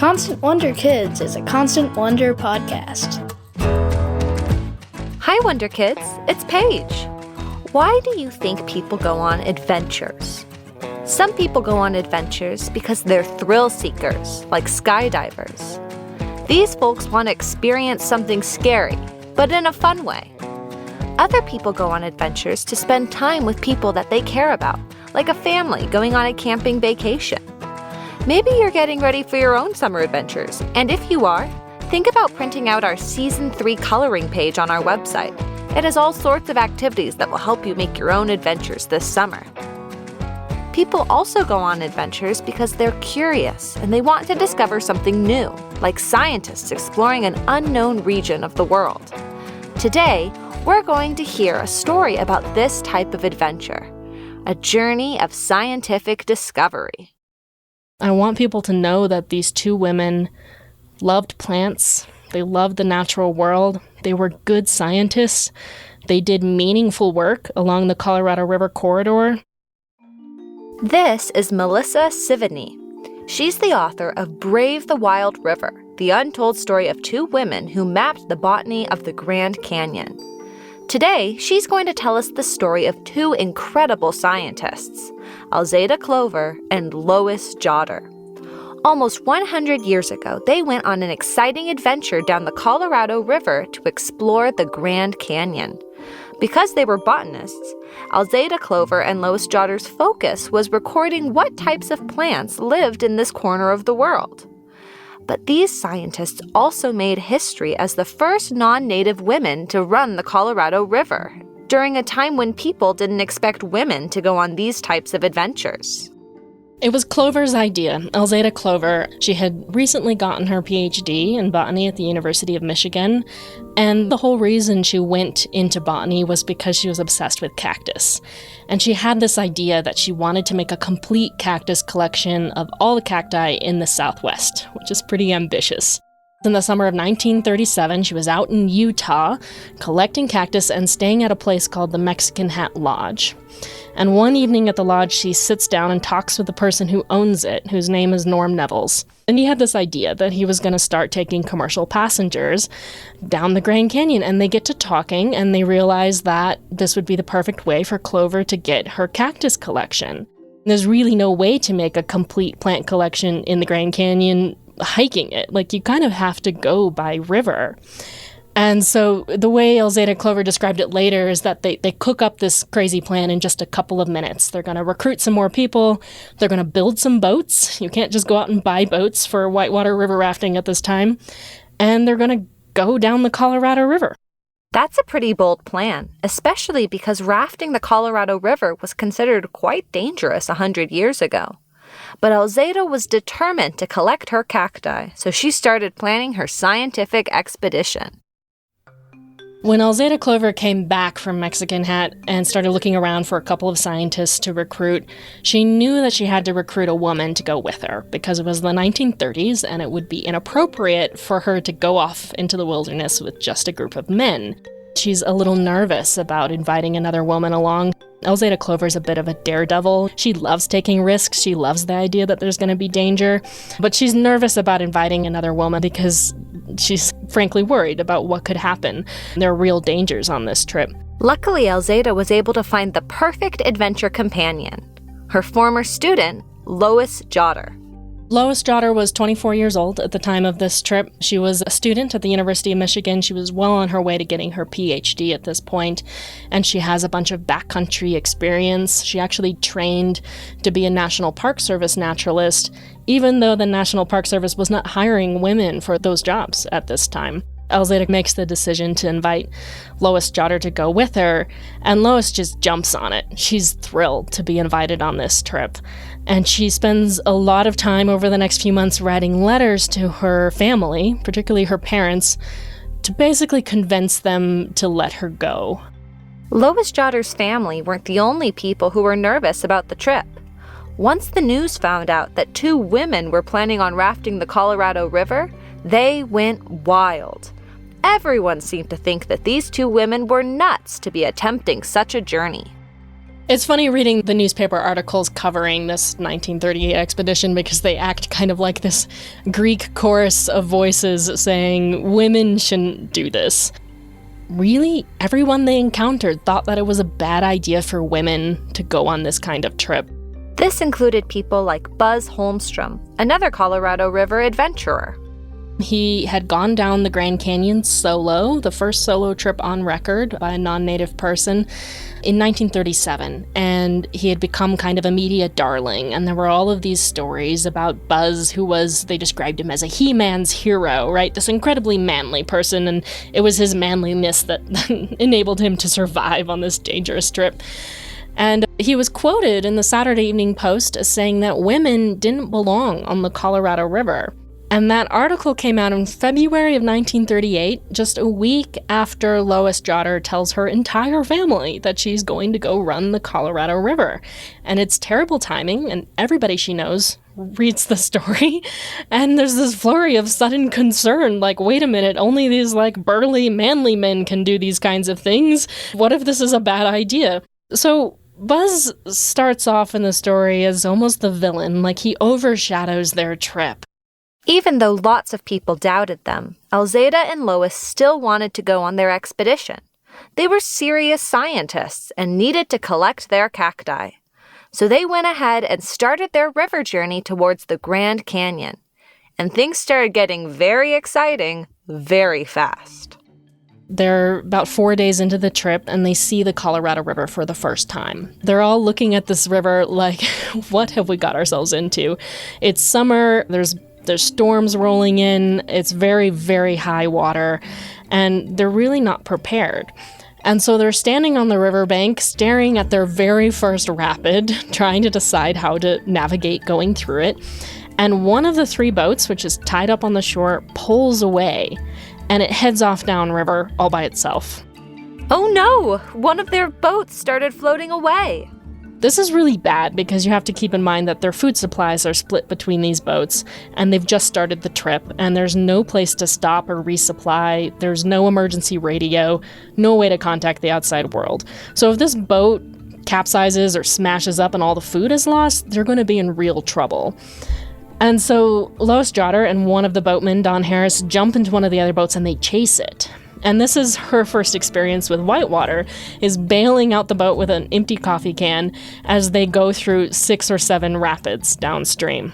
Constant Wonder Kids is a Constant Wonder podcast. Hi, Wonder Kids. It's Paige. Why do you think people go on adventures? Some people go on adventures because they're thrill seekers, like skydivers. These folks want to experience something scary, but in a fun way. Other people go on adventures to spend time with people that they care about, like a family going on a camping vacation. Maybe you're getting ready for your own summer adventures, and if you are, think about printing out our Season 3 coloring page on our website. It has all sorts of activities that will help you make your own adventures this summer. People also go on adventures because they're curious and they want to discover something new, like scientists exploring an unknown region of the world. Today, we're going to hear a story about this type of adventure, a journey of scientific discovery. I want people to know that these two women loved plants, they loved the natural world, they were good scientists, they did meaningful work along the Colorado River corridor. This is Melissa Sevigny. She's the author of Brave the Wild River, the untold story of two women who mapped the botany of the Grand Canyon. Today, she's going to tell us the story of two incredible scientists, Alzada Clover and Lois Jotter. Almost 100 years ago, they went on an exciting adventure down the Colorado River to explore the Grand Canyon. Because they were botanists, Alzada Clover and Lois Jotter's focus was recording what types of plants lived in this corner of the world. But these scientists also made history as the first non-native women to run the Colorado River, during a time when people didn't expect women to go on these types of adventures. It was Clover's idea. Alzada Clover, she had recently gotten her PhD in botany at the University of Michigan, and the whole reason she went into botany was because she was obsessed with cactus. And she had this idea that she wanted to make a complete cactus collection of all the cacti in the Southwest, which is pretty ambitious. In the summer of 1937, she was out in Utah collecting cactus and staying at a place called the Mexican Hat Lodge. And one evening at the lodge, she sits down and talks with the person who owns it, whose name is Norm Nevels. And he had this idea that he was going to start taking commercial passengers down the Grand Canyon. And they get to talking, and they realize that this would be the perfect way for Clover to get her cactus collection. There's really no way to make a complete plant collection in the Grand Canyon hiking it. Like, you kind of have to go by river. And so the way Alzada Clover described it later is that they cook up this crazy plan in just a couple of minutes. They're going to recruit some more people. They're going to build some boats. You can't just go out and buy boats for whitewater river rafting at this time. And they're going to go down the Colorado River. That's a pretty bold plan, especially because rafting the Colorado River was considered quite dangerous 100 years ago. But Alzada was determined to collect her cacti, so she started planning her scientific expedition. When Alzada Clover came back from Mexican Hat and started looking around for a couple of scientists to recruit, she knew that she had to recruit a woman to go with her because it was the 1930s and it would be inappropriate for her to go off into the wilderness with just a group of men. She's a little nervous about inviting another woman along. Alzada Clover's a bit of a daredevil. She loves taking risks. She loves the idea that there's going to be danger. But she's nervous about inviting another woman because she's frankly worried about what could happen. There are real dangers on this trip. Luckily, Alzada was able to find the perfect adventure companion, her former student, Lois Jotter. Lois Jotter was 24 years old at the time of this trip. She was a student at the University of Michigan. She was well on her way to getting her PhD at this point, and she has a bunch of backcountry experience. She actually trained to be a National Park Service naturalist, even though the National Park Service was not hiring women for those jobs at this time. Alzada makes the decision to invite Lois Jotter to go with her, and Lois just jumps on it. She's thrilled to be invited on this trip. And she spends a lot of time over the next few months writing letters to her family, particularly her parents, to basically convince them to let her go. Lois Jotter's family weren't the only people who were nervous about the trip. Once the news found out that two women were planning on rafting the Colorado River, they went wild. Everyone seemed to think that these two women were nuts to be attempting such a journey. It's funny reading the newspaper articles covering this 1938 expedition because they act kind of like this Greek chorus of voices saying women shouldn't do this. Really, everyone they encountered thought that it was a bad idea for women to go on this kind of trip. This included people like Buzz Holmstrom, another Colorado River adventurer. He had gone down the Grand Canyon solo, the first solo trip on record by a non-native person, in 1937, and he had become kind of a media darling, and there were all of these stories about Buzz, they described him as a he-man's hero, right? This incredibly manly person, and it was his manliness that enabled him to survive on this dangerous trip. And he was quoted in the Saturday Evening Post as saying that women didn't belong on the Colorado River. And that article came out in February of 1938, just a week after Lois Jotter tells her entire family that she's going to go run the Colorado River. And it's terrible timing, and everybody she knows reads the story, and there's this flurry of sudden concern, like, wait a minute, only these, burly, manly men can do these kinds of things. What if this is a bad idea? So Buzz starts off in the story as almost the villain, like he overshadows their trip. Even though lots of people doubted them, Alzada and Lois still wanted to go on their expedition. They were serious scientists and needed to collect their cacti. So they went ahead and started their river journey towards the Grand Canyon. And things started getting very exciting very fast. They're about 4 days into the trip, and they see the Colorado River for the first time. They're all looking at this river like, what have we got ourselves into? It's summer, there's storms rolling in, it's very, very high water, and they're really not prepared. And so they're standing on the riverbank, staring at their very first rapid, trying to decide how to navigate going through it. And one of the three boats, which is tied up on the shore, pulls away, and it heads off downriver all by itself. Oh no! One of their boats started floating away. This is really bad because you have to keep in mind that their food supplies are split between these boats, and they've just started the trip, and there's no place to stop or resupply, there's no emergency radio, no way to contact the outside world. So if this boat capsizes or smashes up and all the food is lost, they're going to be in real trouble. And so Lois Jotter and one of the boatmen, Don Harris, jump into one of the other boats and they chase it. And this is her first experience with whitewater, is bailing out the boat with an empty coffee can as they go through 6 or 7 rapids downstream.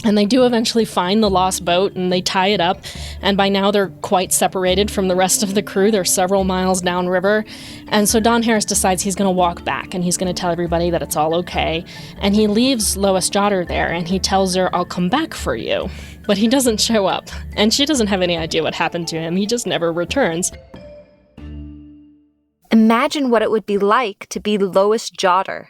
And they do eventually find the lost boat and they tie it up, and by now they're quite separated from the rest of the crew. They're several miles downriver. And so Don Harris decides he's going to walk back and he's going to tell everybody that it's all okay. And he leaves Lois Jotter there and he tells her, "I'll come back for you." But he doesn't show up, and she doesn't have any idea what happened to him. He just never returns. Imagine what it would be like to be Lois Jotter.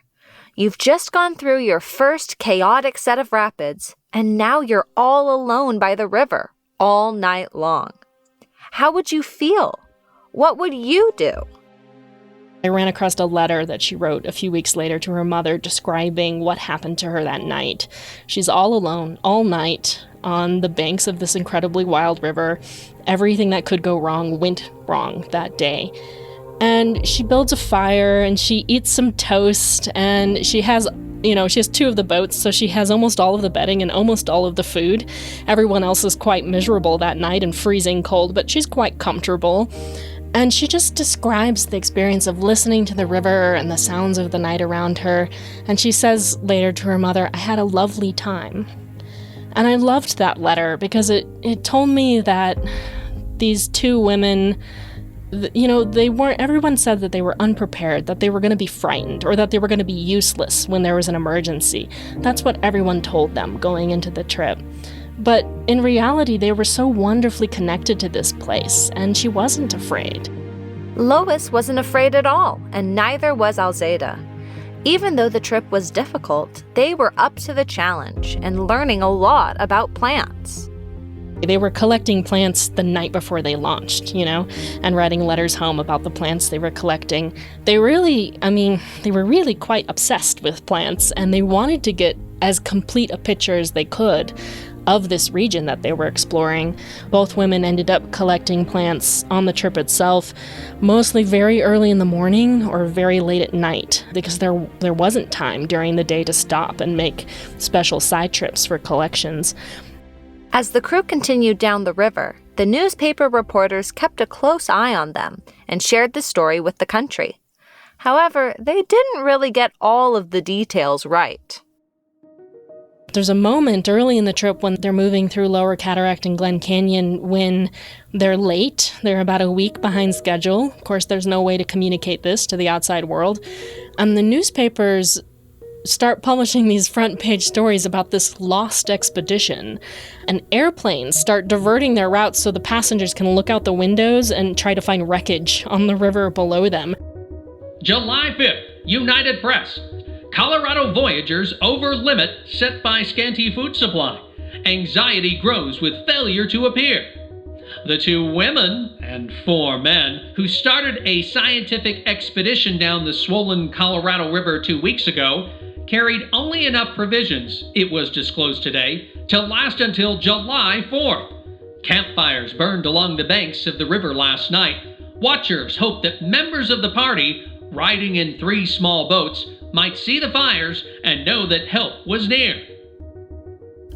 You've just gone through your first chaotic set of rapids, and now you're all alone by the river, all night long. How would you feel? What would you do? I ran across a letter that she wrote a few weeks later to her mother describing what happened to her that night. She's all alone, all night, on the banks of this incredibly wild river. Everything that could go wrong went wrong that day. And she builds a fire and she eats some toast, and she has 2 of the boats, so she has almost all of the bedding and almost all of the food. Everyone else is quite miserable that night and freezing cold, but she's quite comfortable. And she just describes the experience of listening to the river and the sounds of the night around her. And she says later to her mother, "I had a lovely time." And I loved that letter because it told me that these 2 women, everyone said that they were unprepared, that they were going to be frightened, or that they were going to be useless when there was an emergency. That's what everyone told them going into the trip. But in reality, they were so wonderfully connected to this place, and she wasn't afraid. Lois wasn't afraid at all, and neither was Alzada. Even though the trip was difficult, they were up to the challenge and learning a lot about plants. They were collecting plants the night before they launched, and writing letters home about the plants they were collecting. They were really quite obsessed with plants, and they wanted to get as complete a picture as they could of this region that they were exploring. Both women ended up collecting plants on the trip itself, mostly very early in the morning or very late at night, because there wasn't time during the day to stop and make special side trips for collections. As the crew continued down the river, the newspaper reporters kept a close eye on them and shared the story with the country. However, they didn't really get all of the details right. There's a moment early in the trip when they're moving through Lower Cataract and Glen Canyon when they're late. They're about a week behind schedule. Of course, there's no way to communicate this to the outside world. And the newspapers start publishing these front-page stories about this lost expedition. And airplanes start diverting their routes so the passengers can look out the windows and try to find wreckage on the river below them. July 5th, United Press. Colorado Voyagers over limit set by scanty food supply. Anxiety grows with failure to appear. The 2 women and 4 men who started a scientific expedition down the swollen Colorado River 2 weeks ago carried only enough provisions, it was disclosed today, to last until July 4th. Campfires burned along the banks of the river last night. Watchers hoped that members of the party, riding in 3 small boats, might see the fires and know that help was near.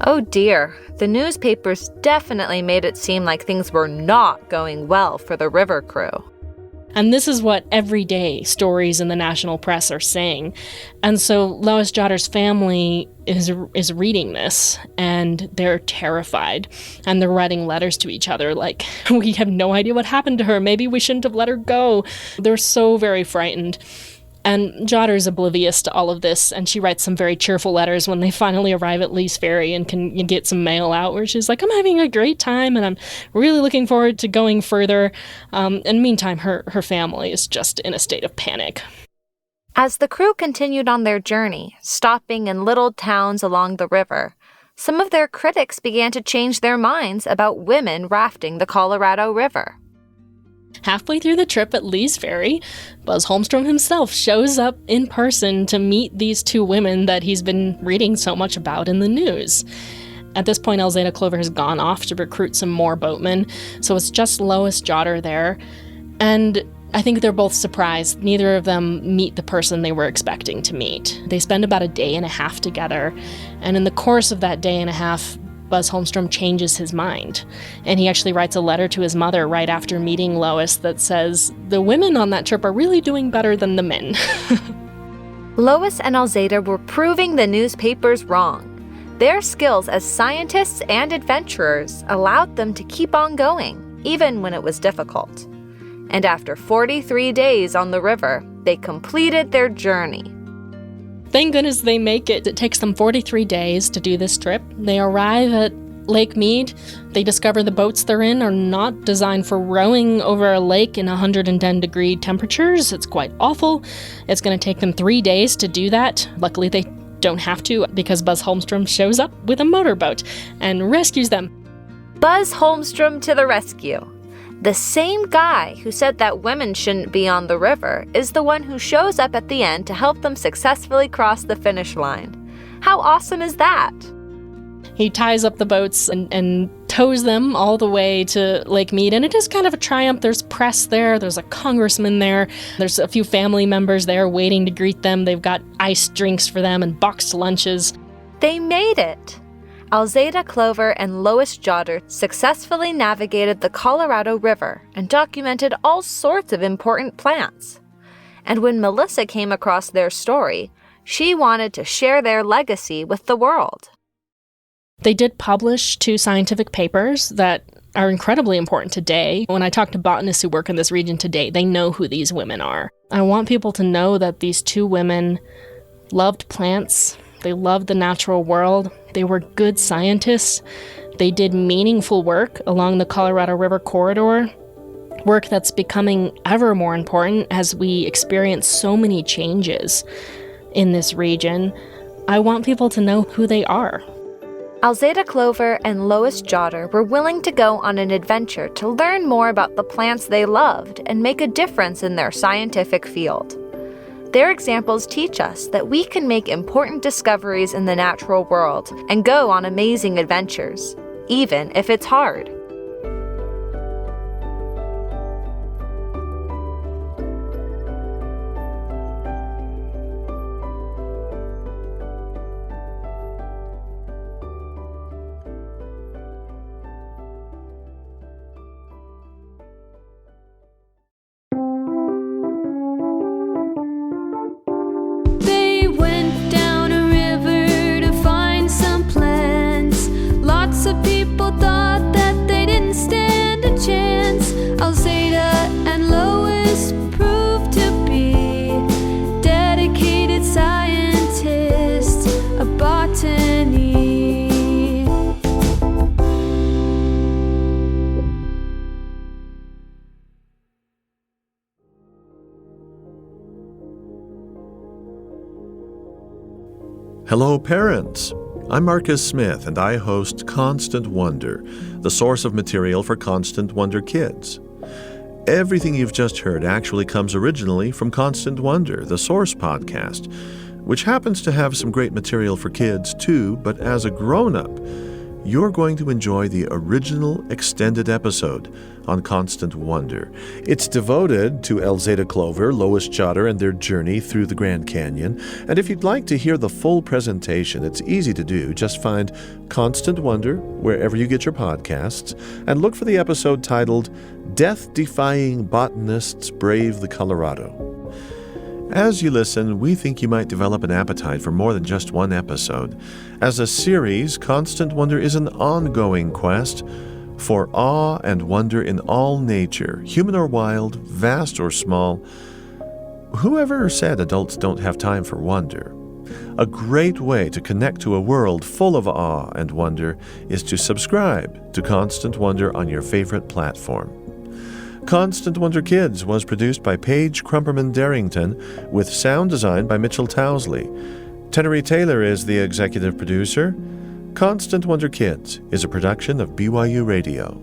Oh dear, the newspapers definitely made it seem like things were not going well for the river crew. And this is what everyday stories in the national press are saying. And so Lois Jotter's family is reading this, and they're terrified. And they're writing letters to each other like, we have no idea what happened to her. Maybe we shouldn't have let her go. They're so very frightened. And Jotter's oblivious to all of this, and she writes some very cheerful letters when they finally arrive at Lee's Ferry and can get some mail out, where she's like, I'm having a great time, and I'm really looking forward to going further. And meantime, her family is just in a state of panic. As the crew continued on their journey, stopping in little towns along the river, some of their critics began to change their minds about women rafting the Colorado River. Halfway through the trip at Lee's Ferry, Buzz Holmstrom himself shows up in person to meet these 2 women that he's been reading so much about in the news. At this point, Alzada Clover has gone off to recruit some more boatmen, so it's just Lois Jotter there. And I think they're both surprised. Neither of them meet the person they were expecting to meet. They spend about a day and a half together, and in the course of that day and a half, Buzz Holmstrom changes his mind. And he actually writes a letter to his mother right after meeting Lois that says, the women on that trip are really doing better than the men. Lois and Alzada were proving the newspapers wrong. Their skills as scientists and adventurers allowed them to keep on going, even when it was difficult. And after 43 days on the river, they completed their journey. Thank goodness they make it. It takes them 43 days to do this trip. They arrive at Lake Mead. They discover the boats they're in are not designed for rowing over a lake in 110-degree temperatures. It's quite awful. It's going to take them 3 days to do that. Luckily, they don't have to, because Buzz Holmstrom shows up with a motorboat and rescues them. Buzz Holmstrom to the rescue. The same guy who said that women shouldn't be on the river is the one who shows up at the end to help them successfully cross the finish line. How awesome is that? He ties up the boats and tows them all the way to Lake Mead, and it is kind of a triumph. There's press there, there's a congressman there, there's a few family members there waiting to greet them. They've got iced drinks for them and boxed lunches. They made it! Alzada Clover and Lois Jotter successfully navigated the Colorado River and documented all sorts of important plants. And when Melissa came across their story, she wanted to share their legacy with the world. They did publish 2 scientific papers that are incredibly important today. When I talk to botanists who work in this region today, they know who these women are. I want people to know that these 2 women loved plants. They loved the natural world. They were good scientists. They did meaningful work along the Colorado River corridor, work that's becoming ever more important as we experience so many changes in this region. I want people to know who they are. Alzada Clover and Lois Jotter were willing to go on an adventure to learn more about the plants they loved and make a difference in their scientific field. Their examples teach us that we can make important discoveries in the natural world and go on amazing adventures, even if it's hard. They went down a river to find some plants. Lots of people thought that they didn't stand a chance. Alzada and Lois proved to be dedicated scientists of botany. Hello, parents. I'm Marcus Smith, and I host Constant Wonder, the source of material for Constant Wonder kids. Everything you've just heard actually comes originally from Constant Wonder, the Source podcast, which happens to have some great material for kids too, but as a grown-up, you're going to enjoy the original extended episode on Constant Wonder. It's devoted to Alzada, Clover, Lois, Jotter, and their journey through the Grand Canyon. And if you'd like to hear the full presentation, it's easy to do. Just find Constant Wonder wherever you get your podcasts and look for the episode titled Death-Defying Botanists Brave the Colorado. As you listen, we think you might develop an appetite for more than just one episode. As a series, Constant Wonder is an ongoing quest for awe and wonder in all nature, human or wild, vast or small. Whoever said adults don't have time for wonder? A great way to connect to a world full of awe and wonder is to subscribe to Constant Wonder on your favorite platform. Constant Wonder Kids was produced by Paige Crumperman-Darrington with sound design by Mitchell Towsley. Tenery Taylor is the executive producer. Constant Wonder Kids is a production of BYU Radio.